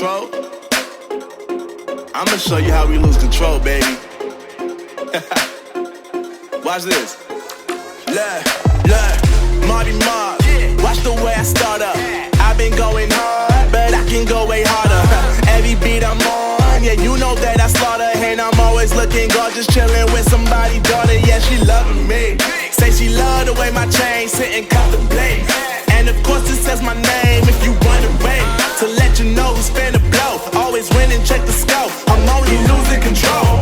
control? I'ma show you how we lose control, baby. Watch this. Look, Marty Mark. Watch the way I start up. I've been going hard, but I can go way harder. Every beat I'm on, yeah, you know that I slaughter. And I'm always looking gorgeous, chilling with somebody's daughter. Yeah, she loving me. Say she love the way my chain sit and contemplate. And of course it says my name if you wondering. To let you know who's finna blow. Always winning, check the scope. I'm only losing control.